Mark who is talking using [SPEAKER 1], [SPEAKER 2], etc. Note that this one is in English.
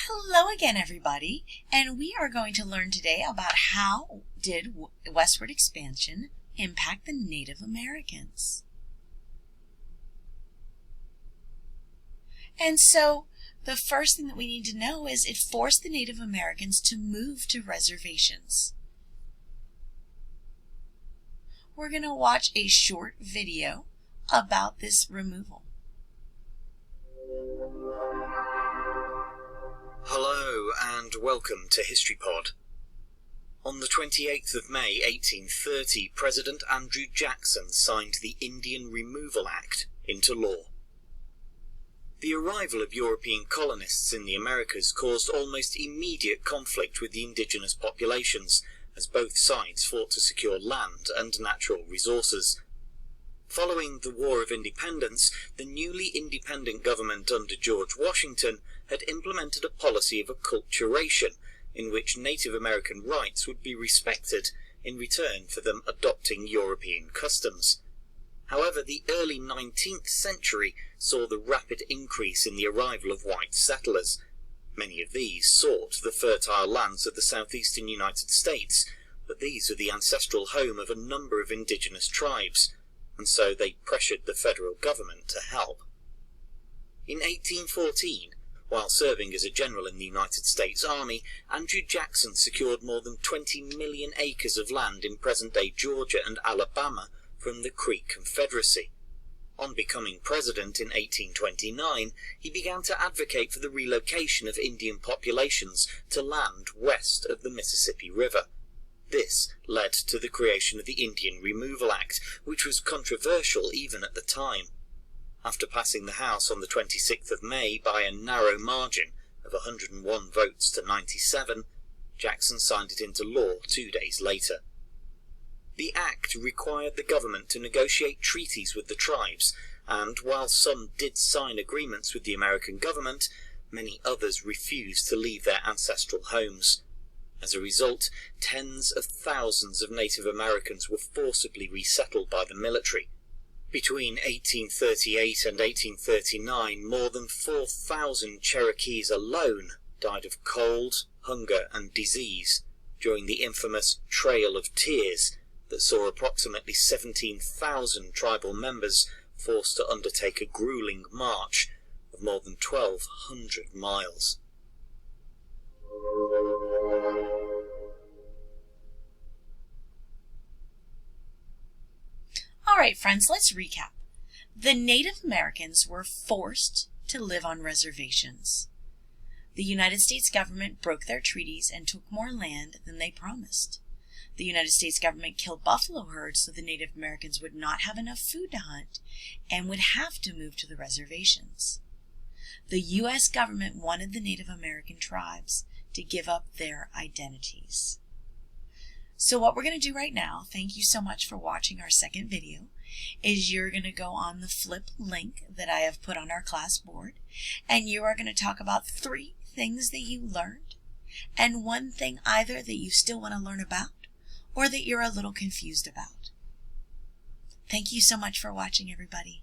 [SPEAKER 1] Hello again, everybody, and we are going to learn today about how did westward expansion impact the Native Americans. And so the first thing that we need to know is it forced the Native Americans to move to reservations. We're going to watch a short video about this removal.
[SPEAKER 2] Hello and welcome to HistoryPod. On the 28th of May 1830, President Andrew Jackson signed the Indian Removal Act into law. The arrival of European colonists in the Americas caused almost immediate conflict with the indigenous populations, as both sides fought to secure land and natural resources. Following the War of Independence, the newly independent government under George Washington had implemented a policy of acculturation, in which Native American rights would be respected in return for them adopting European customs. However, the early 19th century saw the rapid increase in the arrival of white settlers. Many of these sought the fertile lands of the southeastern United States, but these were the ancestral home of a number of indigenous tribes, and so they pressured the federal government to help. In 1814, while serving as a general in the United States Army, Andrew Jackson secured more than 20 million acres of land in present-day Georgia and Alabama from the Creek Confederacy. On becoming president in 1829, he began to advocate for the relocation of Indian populations to land west of the Mississippi River. This led to the creation of the Indian Removal Act, which was controversial even at the time. After passing the House on the 26th of May by a narrow margin of 101 votes to 97, Jackson signed it into law 2 days later. The act required the government to negotiate treaties with the tribes, and while some did sign agreements with the American government, many others refused to leave their ancestral homes. As a result, tens of thousands of Native Americans were forcibly resettled by the military. Between 1838 and 1839, more than 4,000 Cherokees alone died of cold, hunger and disease during the infamous Trail of Tears that saw approximately 17,000 tribal members forced to undertake a grueling march of more than 1,200 miles.
[SPEAKER 1] All right, friends, let's recap. The Native Americans were forced to live on reservations. The United States government broke their treaties and took more land than they promised. The United States government killed buffalo herds so the Native Americans would not have enough food to hunt and would have to move to the reservations. The U.S. government wanted the Native American tribes to give up their identities. So what we're going to do right now, thank you so much for watching our second video, is you're going to go on the flip link that I have put on our class board, and you are going to talk about 3 things that you learned, and 1 thing either that you still want to learn about, or that you're a little confused about. Thank you so much for watching, everybody.